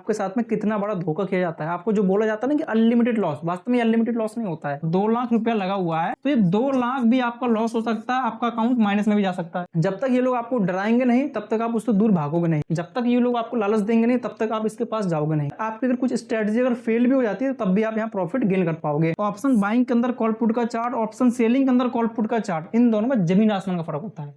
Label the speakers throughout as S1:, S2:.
S1: आपके साथ में कितना बड़ा धोखा किया जाता है। आपको जो बोला जाता है ना कि अनलिमिटेड लॉस, वास्तव में अनलिमिटेड लॉस नहीं होता है। 2 लाख रुपया लगा हुआ है तो ये 2 लाख भी आपका लॉस हो सकता है, आपका अकाउंट माइनस में भी जा सकता है। जब तक ये लोग आपको डराएंगे नहीं तब तक आप उससे दूर भागोगे नहीं, जब तक ये लोग आपको लालच देंगे नहीं तब तक आप इसके पास जाओगे नहीं। आपकी अगर कुछ स्ट्रेटजी अगर फेल भी हो जाती है तब भी आप यहाँ प्रॉफिट गेन कर पाओगे। ऑप्शन बाइंग के अंदर कॉल पुट का चार्ट, ऑप्शन सेलिंग के अंदर कॉल पुट का चार्ट, इन दोनों में जमीन आसमान का फर्क होता है।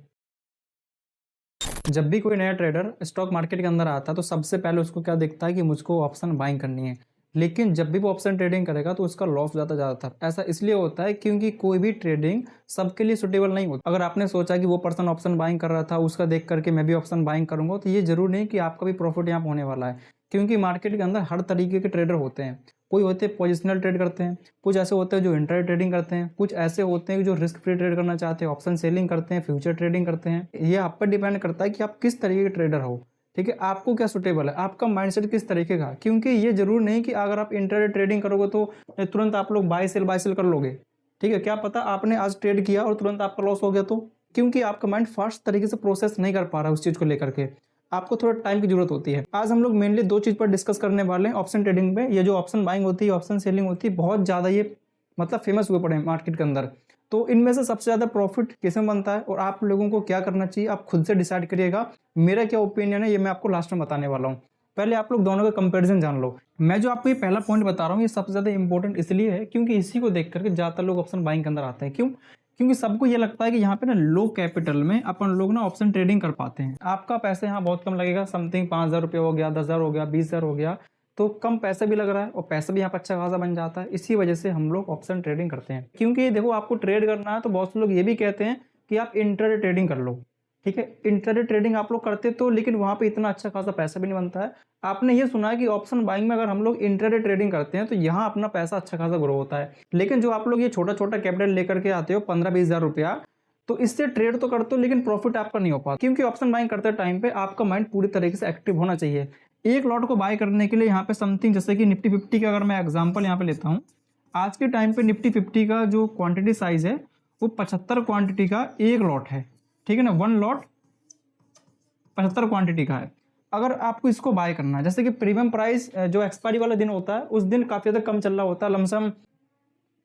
S1: जब भी कोई नया ट्रेडर स्टॉक मार्केट के अंदर आता है तो सबसे पहले उसको क्या दिखता है कि मुझको ऑप्शन बाइंग करनी है, लेकिन जब भी वो ऑप्शन ट्रेडिंग करेगा तो उसका लॉस जाता ज़्यादातर। ऐसा इसलिए होता है क्योंकि कोई भी ट्रेडिंग सबके लिए सुटेबल नहीं होती। अगर आपने सोचा कि वो पर्सन ऑप्शन बाइंग कर रहा था, उसका देख करके मैं भी ऑप्शन बाइंग करूंगा, तो ये जरूर नहीं कि आपका भी प्रॉफिट यहाँ होने वाला है, क्योंकि मार्केट के अंदर हर तरीके के ट्रेडर होते हैं। कोई होते हैं पोजिशनल ट्रेड करते हैं, कुछ ऐसे होते हैं जो इंट्राडे ट्रेडिंग करते हैं, कुछ ऐसे होते हैं जो रिस्क फ्री ट्रेड करना चाहते हैं, ऑप्शन सेलिंग करते हैं, फ्यूचर ट्रेडिंग करते हैं। ये आप पर डिपेंड करता है कि आप किस तरीके के ट्रेडर हो। ठीक है, आपको क्या सुटेबल है, आपका माइंडसेट किस तरीके का, क्योंकि ये जरूर नहीं कि अगर आप इंट्राडे ट्रेडिंग करोगे तो तुरंत आप लोग बाय सेल कर लोगे। ठीक है, क्या पता आपने आज ट्रेड किया और तुरंत आपका लॉस हो गया, तो क्योंकि आपका माइंड फास्ट तरीके से प्रोसेस नहीं कर पा रहा है उस चीज को लेकर के, आपको थोड़ा टाइम की जरूरत होती है। आज हम लोग मेनली 2 चीज पर डिस्कस करने वाले हैं ऑप्शन ट्रेडिंग में। ये जो ऑप्शन बाइंग होती है, ऑप्शन सेलिंग होती है, बहुत ज्यादा ये मतलब फेमस हुए पड़े हैं मार्केट के अंदर। तो इनमें से सबसे ज्यादा प्रॉफिट किसमें बनता है और आप लोगों को क्या करना चाहिए, आप खुद से डिसाइड करिएगा। मेरा क्या ओपिनियन है ये मैं आपको लास्ट में बताने वाला हूँ। पहले आप लोग दोनों का कंपैरिजन जान लो। मैं जो आपको ये पहला पॉइंट बता रहा हूँ ये सबसे ज्यादा इंपॉर्टेंट इसलिए है क्योंकि इसी को देख करके ज्यादातर लोग ऑप्शन बाइंग के अंदर आते हैं। क्यों? क्योंकि सबको ये लगता है कि यहाँ पे ना लो कैपिटल में अपन लोग ना ऑप्शन ट्रेडिंग कर पाते हैं। आपका पैसे यहाँ बहुत कम लगेगा, समथिंग 5,000 रुपये हो गया, 10,000 हो गया, 20,000 हो गया, तो कम पैसे भी लग रहा है और पैसा भी यहाँ पर अच्छा खासा बन जाता है। इसी वजह से हम लोग ऑप्शन ट्रेडिंग करते हैं। क्योंकि देखो आपको ट्रेड करना है तो बहुत से लोग ये भी कहते हैं कि आप इंट्राडे ट्रेडिंग कर लो। ठीक है, इंट्राडे ट्रेडिंग आप लोग करते तो लेकिन वहां पे इतना अच्छा खासा पैसा भी नहीं बनता है। आपने ये सुना है कि ऑप्शन बाइंग में अगर हम लोग इंट्राडे ट्रेडिंग करते हैं तो यहाँ अपना पैसा अच्छा खासा ग्रो होता है, लेकिन जो आप लोग ये छोटा छोटा कैपिटल लेकर के आते हो 15-20,000 रुपया, तो इससे ट्रेड तो करते हो लेकिन प्रॉफिट आपका नहीं हो पाता। क्योंकि ऑप्शन बाइंग करते टाइम पे आपका माइंड पूरी तरीके से एक्टिव होना चाहिए। एक लॉट को बाय करने के लिए यहाँ पे समथिंग जैसे कि निफ्टी 50 का अगर मैं एग्जांपल यहाँ पे लेता हूँ, आज के टाइम पे निफ्टी 50 का जो क्वांटिटी साइज है वो 75 क्वांटिटी का एक लॉट है। ठीक है ना, 1 लॉट 75 क्वांटिटी का है। अगर आपको इसको बाय करना है, जैसे कि प्रीमियम प्राइस जो एक्सपायरी वाला दिन होता है उस दिन काफी ज्यादा कम चल रहा होता है, लमसम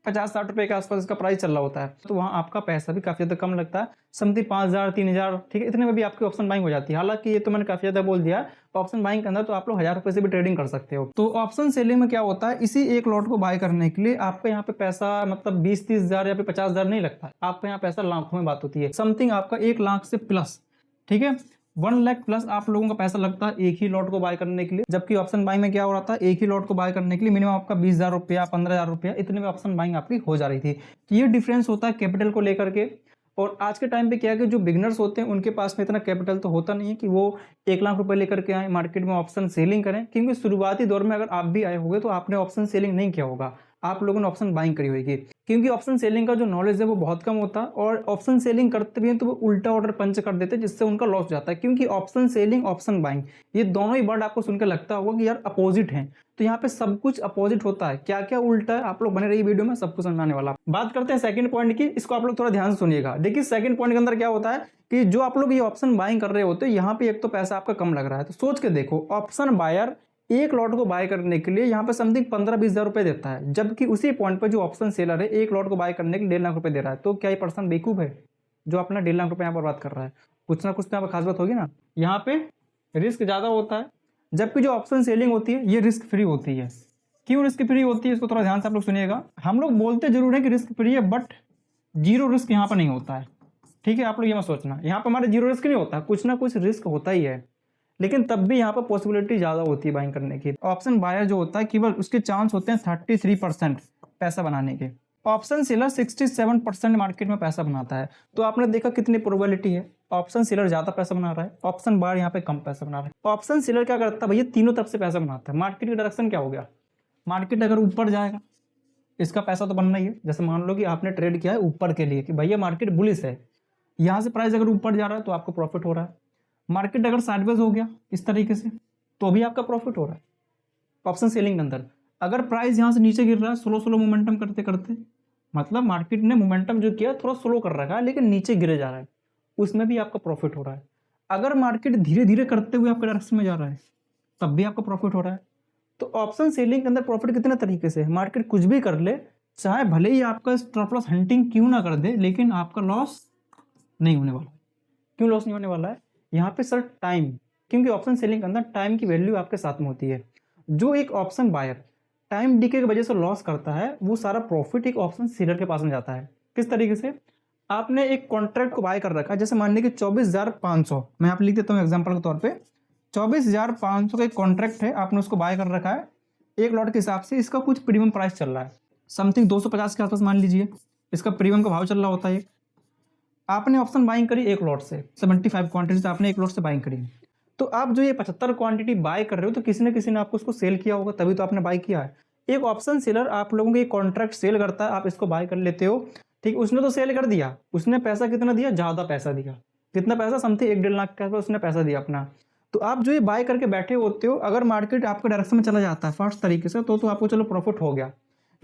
S1: 50-60 रुपए के आसपास इसका प्राइस चल रहा होता है, तो वहाँ आपका पैसा भी काफी ज्यादा कम लगता है, समथिंग 5,000 3,000, ठीक है, इतने में भी आपकी ऑप्शन बाइंग हो जाती है। हालांकि ये तो मैंने काफी ज्यादा बोल दिया, ऑप्शन बाइंग के अंदर तो आप लोग 1,000 रुपए से भी ट्रेडिंग कर सकते हो। तो ऑप्शन सेलिंग में क्या होता है, इसी एक लॉट को बाय करने के लिए आपका यहाँ पे पैसा मतलब 20-30,000 या फिर 50,000 नहीं लगता है, आपका यहाँ पैसा लाखों में बात होती है, समथिंग आपका 1 लाख से प्लस। ठीक है, 1 लाख प्लस आप लोगों का पैसा लगता है एक ही लॉट को बाय करने के लिए। जबकि ऑप्शन बाइंग में क्या हो रहा था, एक ही लॉट को बाय करने के लिए मिनिमम आपका 20,000 रुपया 15,000 रुपया इतने में ऑप्शन बाइंग आपकी हो जा रही थी। तो ये डिफरेंस होता है कैपिटल को लेकर के। और आज के टाइम पे क्या है कि जो बिगनर्स होते हैं उनके पास में इतना कैपिटल तो होता नहीं है कि वो 1 लाख रुपए लेकर के आए मार्केट में ऑप्शन सेलिंग करें, क्योंकि शुरुआती दौर में अगर आप भी आए होंगे तो आपने ऑप्शन सेलिंग नहीं किया होगा, आप लोगों ने ऑप्शन बाइंग करी होगी। क्योंकि ऑप्शन सेलिंग का जो नॉलेज है वो बहुत कम होता है और ऑप्शन सेलिंग करते भी हैं तो वो उल्टा ऑर्डर पंच कर देते हैं जिससे उनका लॉस जाता है। क्योंकि ऑप्शन सेलिंग ऑप्शन बाइंग ये दोनों ही वर्ड आपको सुनकर लगता होगा कि यार अपोजिट हैं, तो यहाँ पे सब कुछ अपोजिट होता है। क्या क्या उल्टा है आप लोग बने रही वीडियो में सब कुछ समझाने वाला। बात करते हैं सेकंड पॉइंट की, इसको आप लोग थोड़ा ध्यान से सुनिएगा। देखिए सेकंड पॉइंट के अंदर क्या होता है कि जो आप लोग ये ऑप्शन बाइंग कर रहे होते हैं यहाँ पे एक तो पैसा आपका कम लग रहा है, तो सोच के देखो ऑप्शन बायर एक लॉट को बाय करने के लिए यहाँ पे समथिंग 15-20,000 रुपए देता है, जबकि उसी पॉइंट पर जो ऑप्शन सेलर है एक लॉट को बाय करने के लिए 1.5 लाख रुपए दे रहा है। तो क्या ये पर्सन बेवकूफ है जो अपना 1.5 लाख रुपए यहाँ पर बात कर रहा है? कुछ ना कुछ तो यहाँ पर खास बात होगी ना। यहाँ पे रिस्क ज्यादा होता है, जबकि जो ऑप्शन सेलिंग होती है ये रिस्क फ्री होती है। क्यों रिस्क फ्री होती है इसको थोड़ा ध्यान से आप लोग सुनिएगा। हम लोग बोलते जरूर है कि रिस्क फ्री है, बट जीरो रिस्क यहाँ पर नहीं होता है। ठीक है, आप लोग ये मत सोचना यहाँ पर हमारे जीरो रिस्क नहीं होता, कुछ ना कुछ रिस्क होता ही है, लेकिन तब भी यहाँ पर पॉसिबिलिटी ज्यादा होती है बाइंग करने की। ऑप्शन बायर जो होता है केवल उसके चांस होते हैं 33% पैसा बनाने के, ऑप्शन सेलर 67% मार्केट में पैसा बनाता है। तो आपने देखा कितनी प्रोबेबिलिटी है, ऑप्शन सेलर ज्यादा पैसा बना रहा है, ऑप्शन बायर यहाँ पे कम पैसा बना रहा है। ऑप्शन सेलर क्या करता है भैया, तीनों तरफ से पैसा बनाता है। मार्केट की डायरेक्शन क्या हो गया, मार्केट अगर ऊपर जाएगा इसका पैसा तो बनना ही है। जैसे मान लो कि आपने ट्रेड किया है ऊपर के लिए कि भैया मार्केट बुलिश है, यहाँ से प्राइस अगर ऊपर जा रहा है तो आपको प्रॉफिट हो रहा है। मार्केट अगर साइडवेज हो गया इस तरीके से तो भी आपका प्रॉफिट हो रहा है। ऑप्शन सेलिंग के अंदर अगर प्राइस यहाँ से नीचे गिर रहा है स्लो मोमेंटम करते करते, मतलब मार्केट ने मोमेंटम जो किया थोड़ा स्लो कर रखा है लेकिन नीचे गिरे जा रहा है, उसमें भी आपका प्रॉफिट हो रहा है। अगर मार्केट धीरे धीरे करते हुए आपके डायरेक्शन में जा रहा है तब भी आपका प्रॉफिट हो रहा है। तो ऑप्शन सेलिंग के अंदर प्रॉफिट कितने तरीके से है, मार्केट कुछ भी कर ले, चाहे भले ही आपका स्टॉप लॉस हंटिंग क्यों ना कर दे, लेकिन आपका लॉस नहीं होने वाला। क्यों लॉस नहीं होने वाला है? यहाँ पे सर टाइम, क्योंकि ऑप्शन सेलिंग के अंदर टाइम की वैल्यू आपके साथ में होती है। जो एक ऑप्शन बायर टाइम डीके की वजह से लॉस करता है, वो सारा प्रॉफिट एक ऑप्शन सेलर के पास में जाता है। किस तरीके से? आपने एक कॉन्ट्रैक्ट को बाय कर रखा है, जैसे मान लीजिए 24,500, मैं यहाँ पे लिख देता हूँ एग्जाम्पल के तौर पे, 24,500 का एक कॉन्ट्रैक्ट है, आपने उसको बाय कर रखा है एक लॉट के हिसाब से। इसका कुछ प्रीमियम प्राइस चल रहा है, समथिंग 250 के आसपास मान लीजिए इसका प्रीमियम का भाव चल रहा होता है। आपने ऑप्शन बाइंग करी एक लॉट से, 75 क्वांटिटी से आपने एक लॉट से बाइंग करी, तो आप जो ये 75 क्वांटिटी बाय कर रहे हो, तो किसी न किसी ने आपको उसको सेल किया होगा, तभी तो आपने बाय किया है। एक ऑप्शन सेलर आप लोगों के कॉन्ट्रैक्ट सेल करता है, आप इसको बाय कर लेते हो, ठीक, उसने तो सेल कर दिया, उसने पैसा कितना दिया, ज़्यादा पैसा दिया। कितना पैसा? समथिंग 1-1.5 लाख के आसपास उसने पैसा दिया अपना। तो आप जो ये बाय करके बैठे होते हो, अगर मार्केट आपके डायरेक्शन में चला जाता है फास्ट तरीके से, तो आपको चलो प्रॉफिट हो गया।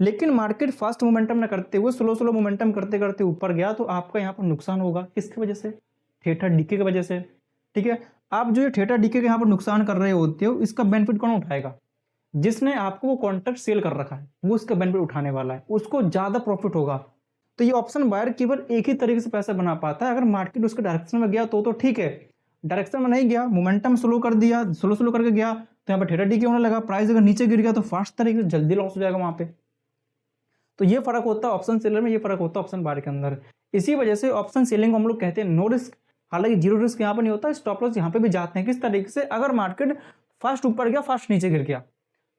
S1: लेकिन मार्केट फास्ट मोमेंटम ना करते हुए स्लो मोमेंटम करते करते ऊपर गया, तो आपका यहाँ पर नुकसान होगा। किसकी वजह से? थीटा डीके की वजह से। ठीक है, आप जो ये थीटा डीके के यहाँ पर नुकसान कर रहे होते हो, इसका बेनिफिट कौन उठाएगा? जिसने आपको वो कॉन्ट्रैक्ट सेल कर रखा है, वो इसका बेनिफिट उठाने वाला है, उसको ज़्यादा प्रॉफिट होगा। तो ये ऑप्शन बायर केवल एक ही तरीके से पैसा बना पाता है, अगर मार्केट उसके डायरेक्शन में गया तो ठीक है, डायरेक्शन में नहीं गया, मोमेंटम स्लो कर दिया, स्लो करके गया, तो यहाँ पर थीटा डीके होने लगा, प्राइस अगर नीचे गिर गया तो फास्ट तरीके से जल्दी लॉस हो जाएगा वहाँ पे। तो ये फर्क होता है ऑप्शन सेलर में, ये फर्क होता है ऑप्शन बायर के अंदर। इसी वजह से ऑप्शन सेलिंग को हम लोग कहते हैं नो रिस्क। हालांकि जीरो रिस्क यहाँ पर नहीं होता, स्टॉप लॉस यहाँ पे भी जाते हैं। किस तरीके से? अगर मार्केट फास्ट ऊपर गया, फास्ट नीचे गिर गया,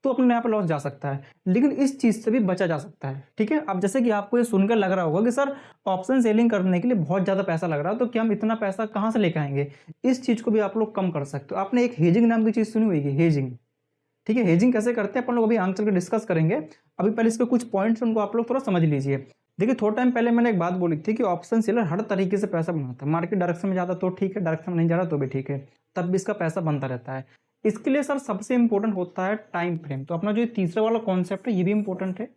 S1: तो अपने यहाँ पे लॉस जा सकता है, लेकिन इस चीज से भी बचा जा सकता है। ठीक है, अब जैसे कि आपको ये सुनकर लग रहा होगा कि सर ऑप्शन सेलिंग करने के लिए बहुत ज्यादा पैसा लग रहा है, तो क्या हम इतना पैसा कहाँ से लेकर आएंगे? इस चीज को भी आप लोग कम कर सकते हो। आपने एक हेजिंग नाम की चीज सुनी होगी, हेजिंग। ठीक है, हेजिंग कैसे करते हैं अपन लोग अभी आगे चल के डिस्कस करेंगे। अभी पहले इसके कुछ पॉइंट्स उनको आप लोग थोड़ा समझ लीजिए। देखिए, थोड़ा टाइम पहले मैंने एक बात बोली थी कि ऑप्शन सेलर हर तरीके से पैसा बनाता है। मार्केट डायरेक्शन में जाता तो ठीक है, डायरेक्शन में नहीं जा रहा तो भी ठीक है, तब भी इसका पैसा बनता रहता है। इसके लिए सर सबसे इंपॉर्टेंट होता है टाइम फ्रेम। तो अपना जो तीसरा वाला कॉन्सेप्ट है, ये भी इंपॉर्टेंट है।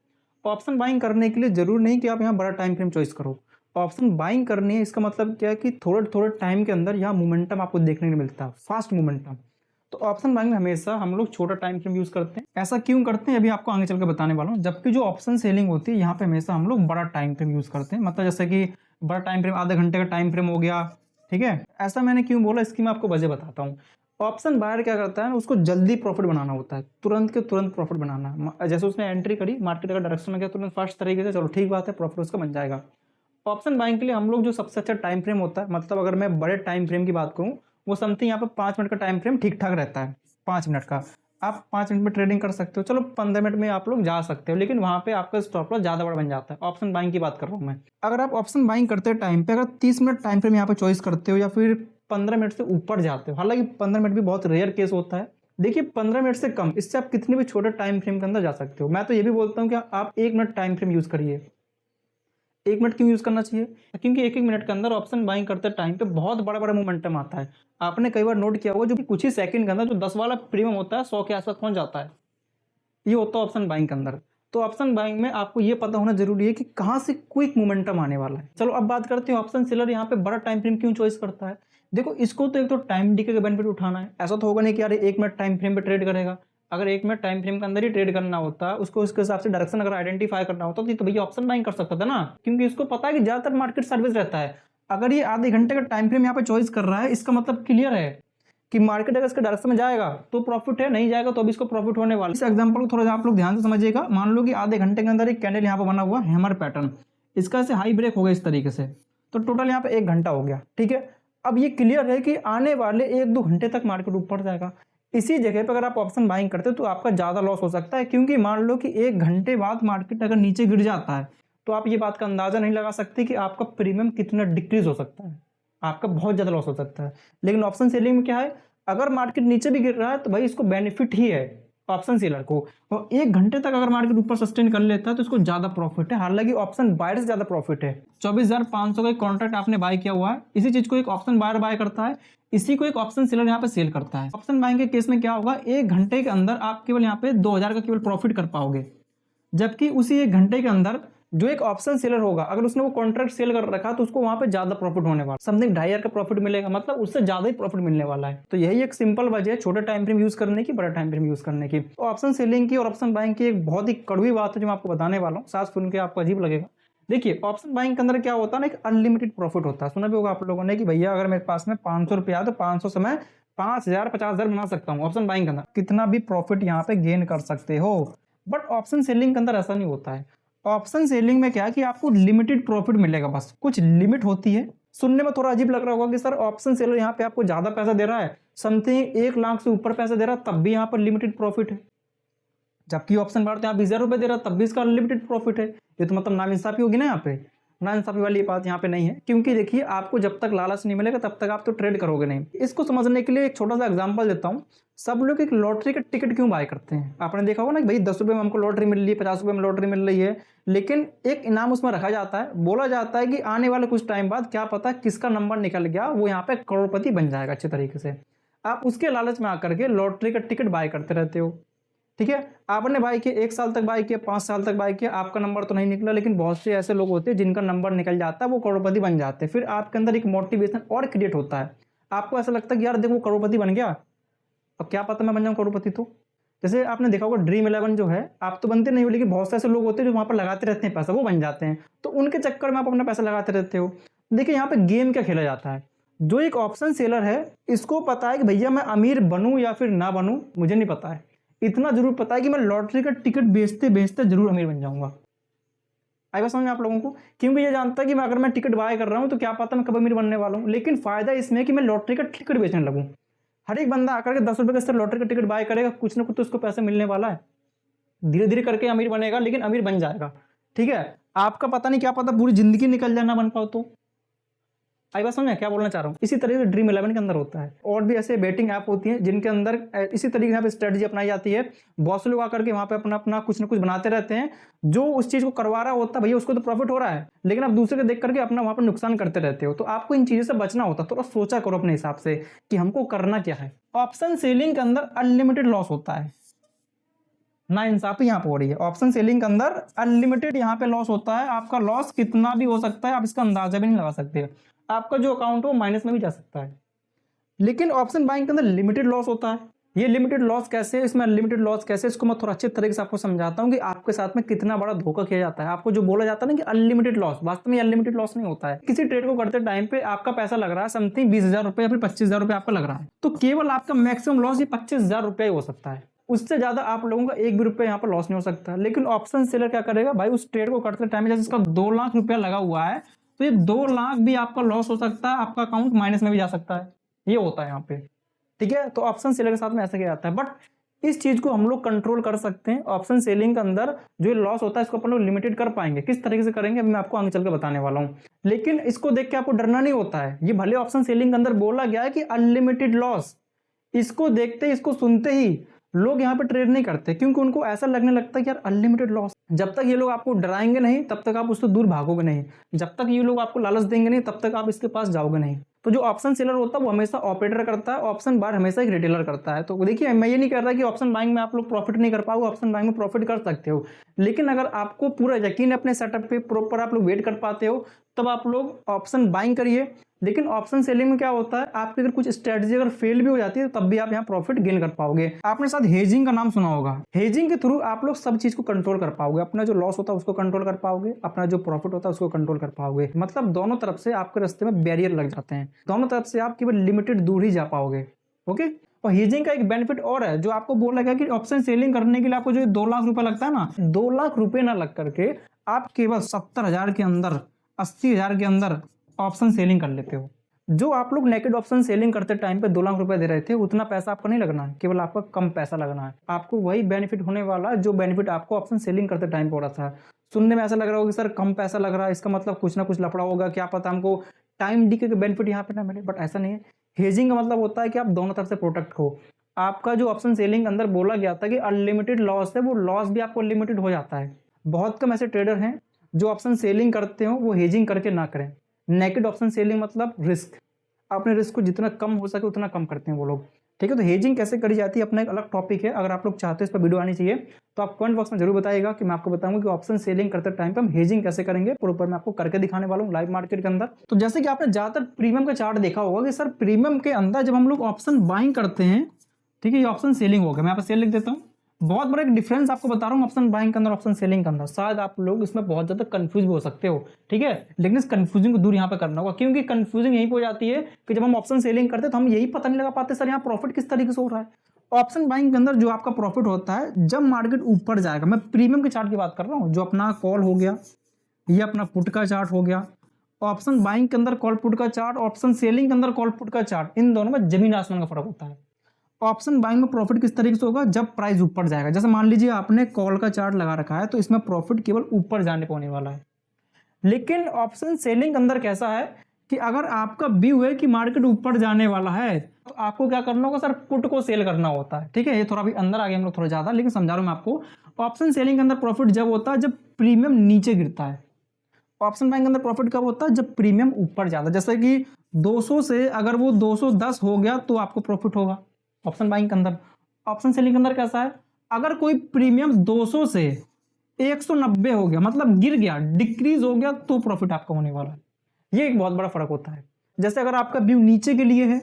S1: ऑप्शन बाइंग करने के लिए जरूरी नहीं कि आप यहाँ बड़ा टाइम फ्रेम चॉइस करो। ऑप्शन बाइंग करनी है, इसका मतलब क्या है कि थोड़े थोड़े टाइम के अंदर यहाँ मोमेंटम आपको देखने को मिलता है, फास्ट मोमेंटम। तो ऑप्शन बाइंग में हमेशा हम लोग छोटा टाइम फ्रेम यूज करते हैं। ऐसा क्यों करते हैं, अभी आपको आगे चल के बताने वाला हूँ। जबकि जो ऑप्शन सेलिंग होती है, यहाँ पे हमेशा हम लोग बड़ा टाइम फ्रेम यूज करते हैं। मतलब जैसे कि बड़ा टाइम फ्रेम, आधे घंटे का टाइम फ्रेम हो गया। ठीक है, ऐसा मैंने क्यों बोला, इसकी मैं आपको वजह बताता हूँ। ऑप्शन बायर क्या करता है, उसको जल्दी प्रॉफिट बनाना होता है, तुरंत के तुरंत प्रॉफिट बनाना। जैसे उसने एंट्री करी, मार्केट अगर डायरेक्शन में गया तुरंत फास्ट तरीके से, चलो ठीक बात है, प्रॉफिट उसका बन जाएगा। ऑप्शन बाइंग के लिए हम लोग जो सबसे अच्छा टाइम फ्रेम होता है, मतलब अगर मैं बड़े टाइम फ्रेम की बात करूँ, वो समथिंग यहाँ पे 5 मिनट का टाइम फ्रेम ठीक ठाक रहता है। 5 मिनट का आप 5 मिनट में ट्रेडिंग कर सकते हो, चलो 15 मिनट में आप लोग जा सकते हो, लेकिन वहां पे आपका स्टॉप लॉस ज्यादा बड़ा बन जाता है। ऑप्शन बाइंग की बात कर रहा हूँ मैं। अगर आप ऑप्शन बाइंग करते टाइम पे अगर 30 मिनट टाइम फ्रेम यहाँ पे चॉइस करते हो, या फिर 15 मिनट से ऊपर जाते हो, हालांकि 15 मिनट भी बहुत रेयर केस होता है। देखिए 15 मिनट से कम, इससे आप कितने भी छोटे टाइम फ्रेम के अंदर जा सकते हो। मैं तो ये भी बोलता हूँ कि आप 1 मिनट टाइम फ्रेम यूज करिए। 1 मिनट क्यों यूज करना चाहिए? क्योंकि 1-1 मिनट के अंदर ऑप्शन बाइंग करते टाइम पे बहुत बड़ा बड़ा मोमेंटम आता है। आपने कई बार नोट किया होगा, जो कुछ ही सेकंड के अंदर जो 10 वाला प्रीमियम होता है 100 के आसपास पहुंच जाता है, ये होता है ऑप्शन बाइंग के अंदर। तो ऑप्शन बाइंग में आपको ये पता होना जरूरी है कि कहाँ से क्विक मोमेंटम आने वाला है। चलो अब बात करते हैं ऑप्शन सेलर यहाँ पे बड़ा टाइम फ्रेम क्यों चॉइस करता है। देखो, इसको तो एक तो टाइम डीके का बेनिफिट उठाना है। ऐसा तो होगा नहीं कि यार 1 मिनट टाइम फ्रेम पे ट्रेड करेगा। अगर 1 मिनट टाइम फ्रेम के अंदर ही ट्रेड करना होता, उसको उसके हिसाब से डायरेक्शन अगर आइडेंटिफाई करना होता, तो भैया ऑप्शन बाइंग कर सकता था ना, क्योंकि इसको पता है कि ज्यादातर मार्केट सर्विस रहता है। अगर ये आधे घंटे का टाइम फ्रेम यहाँ पे चॉइस कर रहा है, इसका मतलब क्लियर है कि मार्केट अगर इसके डायरेक्शन में जाएगा तो प्रॉफिट है, नहीं जाएगा तो अभी इसको प्रॉफिट होने वाला है। इस एग्जांपल को थोड़ा आप लोग ध्यान से समझिएगा। मान लो कि आधे घंटे के अंदर एक कैंडल यहाँ पे बना हुआ हैमर पैटर्न, इसका ऐसे हाई ब्रेक हो गया इस तरीके से, तो टोटल यहाँ पे 1 घंटा हो गया। ठीक है, अब ये क्लियर है कि आने वाले 1-2 घंटे तक मार्केट ऊपर जाएगा। इसी जगह पर अगर आप ऑप्शन बाइंग करते हो तो आपका ज्यादा लॉस हो सकता है, क्योंकि मान लो कि 1 घंटे बाद मार्केट अगर नीचे गिर जाता है, तो आप ये बात का अंदाजा नहीं लगा सकते कि आपका प्रीमियम कितना डिक्रीज हो सकता है, आपका बहुत ज्यादा लॉस हो सकता है। लेकिन ऑप्शन सेलिंग में क्या है, अगर मार्केट नीचे भी गिर रहा है तो भाई इसको बेनिफिट ही है ऑप्शन सेलर को, और 1 घंटे तक अगर मार्केट ऊपर सस्टेन कर लेता है तो इसको ज्यादा प्रॉफिट है। हालांकि ऑप्शन बायर से ज्यादा प्रॉफिट है। 24,500 का एक कॉन्ट्रैक्ट आपने बाय किया हुआ है, इसी चीज को एक ऑप्शन बायर बाय करता है, इसी को एक ऑप्शन सेलर यहाँ पे सेल करता है। ऑप्शन बाइंग के केस में क्या होगा, 1 घंटे के अंदर आप केवल यहाँ पे 2,000 का केवल प्रॉफिट कर पाओगे, जबकि उसी 1 घंटे के अंदर जो एक ऑप्शन सेलर होगा अगर उसने वो कॉन्ट्रैक्ट सेल कर रखा तो उसको वहां पे ज्यादा प्रॉफिट होने वाला, समथिंग 2.5 का प्रॉफिट मिलेगा, मतलब उससे ज्यादा ही प्रॉफिट मिलने वाला है। तो यही एक सिंपल वजह है छोटे टाइम फ्रेम यूज करने की, बड़ा टाइम फ्रेम यूज करने की। तो ऑप्शन सेलिंग की और ऑप्शन बाइंग की एक बहुत ही कड़वी बात है जो मैं आपको बताने वाला हूँ, साथ सुन के आपको अजीब लगेगा। देखिए ऑप्शन बाइंग के अंदर क्या होता है ना, एक अनलिमिटेड प्रॉफिट होता है। सुना भी होगा आप लोगों ने कि भैया अगर मेरे पास में 500 रुपया तो 500 से मैं 5,000 50,000 बना सकता हूँ। ऑप्शन बाइंग के अंदर कितना भी प्रॉफिट यहाँ पे गेन कर सकते हो, बट ऑप्शन सेलिंग के अंदर ऐसा नहीं होता है। ऑप्शन सेलिंग में क्या है कि आपको लिमिटेड प्रॉफिट मिलेगा, बस कुछ लिमिट होती है। सुनने में थोड़ा अजीब लग रहा होगा कि सर ऑप्शन सेलर यहाँ पे आपको ज्यादा पैसा दे रहा है, समथिंग 1 लाख से ऊपर पैसा दे रहा है, तब भी यहाँ पर लिमिटेड प्रॉफिट है। जबकि ऑप्शन बार तो यहाँ 20,000 रुपए दे रहा है, तब भी इसका अनलिमिटेड प्रॉफिट है। ये तो मतलब नाइंसाफी होगी ना यहाँ पे। नाइंसाफी वाली बात यहाँ पे नहीं है, क्योंकि देखिए आपको जब तक लालच नहीं मिलेगा तब तक आप तो ट्रेड करोगे नहीं। इसको समझने के लिए एक छोटा सा एग्जांपल देता हूँ। सब लोग एक लॉटरी का टिकट क्यों बाय करते हैं? आपने देखा होगा ना कि भाई 10 रुपए में हमको लॉटरी मिल रही है, 50 रुपए में लॉटरी मिल रही है, लेकिन एक इनाम उसमें रखा जाता है। बोला जाता है कि आने वाले कुछ टाइम बाद क्या पता किसका नंबर निकल गया, वो यहाँ पे करोड़पति बन जाएगा अच्छे तरीके से। आप उसके लालच में आकर के लॉटरी का टिकट बाय करते रहते हो। ठीक है, आपने बाय किया, 1 साल तक बाय किया, 5 साल तक बाय किया, आपका नंबर तो नहीं निकला, लेकिन बहुत से ऐसे लोग होते हैं जिनका नंबर निकल जाता है, वो करोड़पति बन जाते हैं। फिर आपके अंदर एक मोटिवेशन और क्रिएट होता है। आपको ऐसा लगता है कि यार देखो करोड़पति बन गया, अब क्या पता मैं बन जाऊं करोड़पति। तो जैसे आपने देखा होगा ड्रीम 11 जो है, आप तो बनते नहीं हो, लेकिन बहुत से ऐसे लोग होते हैं जो वहां पर लगाते रहते हैं पैसा, वो बन जाते हैं। तो उनके चक्कर में आप अपना पैसा लगाते रहते हो। देखिए यहाँ पे गेम क्या खेला जाता है। जो एक ऑप्शन सेलर है इसको पता है कि भैया मैं अमीर बनूं या फिर ना बनूं मुझे नहीं पता है, इतना जरूर पता है कि मैं लॉटरी का टिकट बेचते बेचते जरूर अमीर बन जाऊंगा। आई बात समझ में आप लोगों को? क्योंकि ये जानता है कि मैं अगर मैं टिकट बाय कर रहा हूं तो क्या पता मैं कब अमीर बनने वाला हूं। लेकिन फायदा इसमें है कि मैं लॉटरी का टिकट बेचने लगूं। हर एक बंदा आकर के 10 रुपए का लॉटरी का टिकट बाय करेगा, कुछ ना कुछ तो उसको पैसा मिलने वाला है। धीरे धीरे करके अमीर बनेगा, लेकिन अमीर बन जाएगा। ठीक है, आपका पता नहीं, क्या पता पूरी जिंदगी निकल जाए ना बन पाओ तो। आई बात समझ में क्या बोलना चाह रहा हूँ? इसी तरीके से ड्रीम 11 के अंदर होता है। और भी ऐसे बेटिंग ऐप होती हैं जिनके अंदर इसी तरीके से यहाँ पे स्ट्रेटजी अपनाई जाती है। बहुत से लोग आकर के वहां पे अपना अपना कुछ ना कुछ बनाते रहते हैं। जो उस चीज को करवा रहा होता है भैया उसको तो प्रॉफिट हो रहा है, लेकिन आप दूसरे को देख करके अपना वहां पर नुकसान करते रहते हो। तो आपको इन चीजों से बचना होता है। थोड़ा सोचा करो अपने हिसाब से कि हमको करना क्या है। ऑप्शन सेलिंग के अंदर अनलिमिटेड लॉस होता है, ना इंसाफी यहाँ पे हो रही है। ऑप्शन सेलिंग के अंदर अनलिमिटेड यहाँ पे लॉस होता है। आपका लॉस कितना भी हो सकता है, आप इसका अंदाजा भी नहीं लगा सकते। आपका जो अकाउंट हो माइनस में भी जा सकता है। लेकिन ऑप्शन बाइंग के अंदर लिमिटेड लॉस होता है। ये लिमिटेड लॉस कैसे, इसमें अनलिमिटेड लॉस कैसे, इसको मैं थोड़ा अच्छे तरीके से आपको समझाता हूँ कि आपके साथ में कितना बड़ा धोखा किया जाता है। आपको जो बोला जाता है ना कि अनलिमिटेड लॉस, वास्तव में अनलिमिटेड लॉस नहीं होता है। किसी ट्रेड को करते टाइम पे आपका पैसा लग रहा है समथिंग 20,000 रुपए या फिर 25,000 रुपए आपका लग रहा है, तो केवल आपका मैक्सिमम लॉस ये 25,000 रुपया ही हो सकता है। उससे ज्यादा आप लोगों का 1 भी रुपया यहाँ पर लॉस नहीं हो सकता। लेकिन ऑप्शन सेलर क्या करेगा भाई, उस ट्रेड को करते टाइम जैसे इसका 2 लाख रुपया लगा हुआ है, तो ये 2 लाख भी आपका लॉस हो सकता है, आपका अकाउंट माइनस में भी जा सकता है। ये होता है यहाँ पे। ठीक है, तो ऑप्शन सेलर के साथ में ऐसा किया जाता है। बट इस चीज को हम लोग कंट्रोल कर सकते हैं। ऑप्शन सेलिंग के अंदर जो लॉस होता है इसको अपन लोग लिमिटेड कर पाएंगे। किस तरीके से करेंगे अभी मैं आपको आगे चल के बताने वाला हूँ। लेकिन इसको देख के आपको डरना नहीं होता है। ये भले ऑप्शन सेलिंग के अंदर बोला गया है कि अनलिमिटेड लॉस, इसको देखते इसको सुनते ही लोग यहाँ पे ट्रेड नहीं करते, क्योंकि उनको ऐसा लगने लगता है कि यार अनलिमिटेड लॉस। जब तक ये लोग आपको डराएंगे नहीं तब तक आप उससे दूर भागोगे नहीं। जब तक ये लोग आपको लालच देंगे नहीं तब तक आप इसके पास जाओगे नहीं। तो जो ऑप्शन सेलर होता है वो हमेशा ऑपरेटर करता है, ऑप्शन बायर हमेशा एक रिटेलर करता है। तो देखिए मैं ये नहीं कह रहा कि ऑप्शन बाइंग में आप लोग प्रॉफिट नहीं कर पाओगे, ऑप्शन बाइंग में प्रॉफिट कर सकते हो। लेकिन अगर आपको पूरा यकीन है अपने सेटअप पे, प्रॉपर आप लोग वेट कर पाते हो, तब आप लोग ऑप्शन बाइंग करिए। लेकिन ऑप्शन सेलिंग में क्या होता है, आपकी अगर कुछ स्ट्रेटजी अगर फेल भी हो जाती है तब भी आप यहाँ प्रॉफिट गेन कर पाओगे। आपने साथ हेजिंग का नाम सुना होगा। हेजिंग के थ्रू आप लोग सब चीज को कंट्रोल कर पाओगे। अपना जो लॉस होता है उसको कंट्रोल कर पाओगे, अपना जो प्रॉफिट होता है उसको कंट्रोल कर पाओगे। मतलब दोनों तरफ से आपके रास्ते में बैरियर लग जाते हैं, दोनों तरफ से आप केवल लिमिटेड दूर ही जा पाओगे। ओके, और हेजिंग का एक बेनिफिट और है जो आपको बोला गया कि ऑप्शन सेलिंग करने के लिए आपको जो 2 लाख रुपए लगता है ना, 2 लाख रुपए ना लग करके आप केवल 70,000 के अंदर, 80,000 के अंदर ऑप्शन सेलिंग कर लेते हो। जो आप लोग नेकेड ऑप्शन सेलिंग करते टाइम पे 2 लाख रुपए दे रहे थे, उतना पैसा आपको नहीं लगना है, केवल आपका कम पैसा लगना है। आपको वही बेनिफिट होने वाला है जो बेनिफिट आपको ऑप्शन सेलिंग करते टाइम पे हो रहा था। सुनने में ऐसा लग रहा होगा कि सर कम पैसा लग रहा है, इसका मतलब कुछ ना कुछ लफड़ा होगा, क्या पता हमको टाइम डी के बेनिफिट यहाँ पे ना मिले। बट ऐसा नहीं है। हेजिंग का मतलब होता है कि आप दोनों तरफ से प्रोटेक्ट हो। आपका जो ऑप्शन सेलिंग अंदर बोला गया था कि अनलिमिटेड लॉस है, वो लॉस भी आपको लिमिटेड हो जाता है। बहुत कम ऐसे ट्रेडर हैं जो ऑप्शन सेलिंग करते हो वो हेजिंग करके ना करें। नेकेड ऑप्शन सेलिंग मतलब रिस्क, अपने रिस्क को जितना कम हो सके उतना कम करते हैं वो लोग। ठीक है। तो हेजिंग कैसे करी जाती है अपना एक अलग टॉपिक है, अगर आप लोग चाहते हो इस पर वीडियो आनी चाहिए तो आप कमेंट बॉक्स में जरूर बताइएगा कि मैं आपको बताऊंगा कि ऑप्शन सेलिंग करते टाइम पे हम हेजिंग कैसे करेंगे, प्रॉपर मैं आपको करके दिखाने वाला हूँ लाइव मार्केट के अंदर। तो जैसे कि आपने ज्यादातर प्रीमियम का चार्ट देखा होगा कि सर प्रीमियम के अंदर जब हम लोग ऑप्शन बाइंग करते हैं, ठीक है, ये ऑप्शन सेलिंग हो गया, मैं यहाँ पर सेल लिख देता हूँ। बहुत बड़ा एक डिफरेंस आपको बता रहा हूँ ऑप्शन बाइंग के अंदर ऑप्शन सेलिंग के अंदर, शायद आप लोग इसमें बहुत ज्यादा कंफ्यूज भी हो सकते हो, ठीक है, लेकिन इस कंफ्यूजन को दूर यहाँ पे करना होगा, क्योंकि कंफ्यूजन यही हो जाती है कि जब हम ऑप्शन सेलिंग करते हैं तो हम यही पता नहीं लगा पाते सर यहाँ प्रॉफिट किस तरीके से हो रहा है। ऑप्शन बाइंग के अंदर जो आपका प्रॉफिट होता है जब मार्केट ऊपर जाएगा, मैं प्रीमियम के चार्ट की बात कर रहा हूँ, जो अपना कॉल हो गया, ये अपना पुट का चार्ट हो गया, ऑप्शन बाइंग के अंदर कॉल पुट का चार्ट, ऑप्शन सेलिंग के अंदर कॉल पुट का चार्ट, इन दोनों में जमीन आसमान का फर्क होता है। ऑप्शन बाइंग में प्रॉफिट किस तरीके से होगा, जब प्राइस ऊपर जाएगा, जैसे मान लीजिए आपने कॉल का चार्ट लगा रखा है तो इसमें प्रॉफिट केवल ऊपर जाने पर होने वाला है। लेकिन ऑप्शन सेलिंग के अंदर कैसा है कि अगर आपका व्यू है कि मार्केट ऊपर जाने वाला है तो आपको क्या करना होगा सर, पुट को सेल करना होता है, ठीक है। ये थोड़ा भी अंदर आ गया हम लोग थोड़ा ज्यादा, लेकिन समझा रहा हूं मैं आपको। ऑप्शन सेलिंग के अंदर प्रॉफिट जब होता है जब प्रीमियम नीचे गिरता है, ऑप्शन बाइंग के अंदर प्रॉफिट कब होता है, जब प्रीमियम ऊपर जाता है। जैसे कि 200 से अगर वो 210 हो गया तो आपको प्रॉफिट होगा ऑप्शन बाइंग के अंदर। ऑप्शन सेलिंग के अंदर कैसा है, अगर कोई प्रीमियम 200 से 190 हो गया, मतलब गिर गया, डिक्रीज हो गया, तो प्रॉफिट आपका होने वाला है। ये एक बहुत बड़ा फर्क होता है। जैसे अगर आपका व्यू नीचे के लिए है,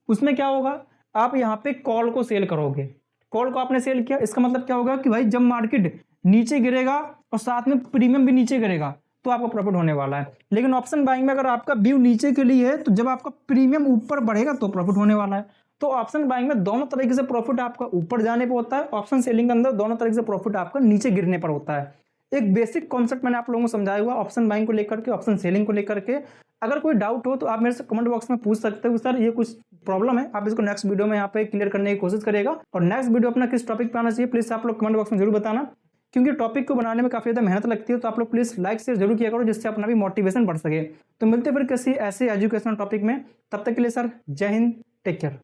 S1: उसमें क्या होगा, आप यहाँ पे कॉल को सेल करोगे, कॉल को आपने सेल किया, इसका मतलब क्या होगा कि भाई जब मार्केट नीचे गिरेगा और साथ में प्रीमियम भी नीचे गिरेगा तो आपको प्रॉफिट होने वाला है। लेकिन ऑप्शन बाइंग में अगर आपका व्यू नीचे के लिए है तो जब आपका प्रीमियम ऊपर बढ़ेगा तो प्रॉफिट होने वाला है। तो ऑप्शन बाइंग में दोनों तरीके से प्रॉफिट आपका ऊपर जाने पर होता है, ऑप्शन सेलिंग के अंदर दोनों तरीके से प्रॉफिट आपका नीचे गिरने पर होता है। एक बेसिक कॉन्सेप्ट मैंने आप लोगों को समझाया हुआ ऑप्शन बाइंग को लेकर के, ऑप्शन सेलिंग को लेकर के। अगर कोई डाउट हो तो आप मेरे से कमेंट बॉक्स में पूछ सकते हो सर ये कुछ प्रॉब्लम है, आप इसको नेक्स्ट वीडियो में यहाँ पे क्लियर करने की कोशिश करिएगा। और नेक्स्ट वीडियो अपना किस टॉपिक पे आना चाहिए प्लीज आप लोग कमेंट बॉक्स में जरूर बताना, क्योंकि टॉपिक को बनाने में काफी ज्यादा मेहनत लगती है। तो आप लोग प्लीज लाइक शेयर जरूर किया करो जिससे अपना भी मोटिवेशन बढ़ सके। तो मिलते फिर किसी ऐसे एजुकेशनल टॉपिक में, तब तक के लिए सर जय हिंद, टेक केयर।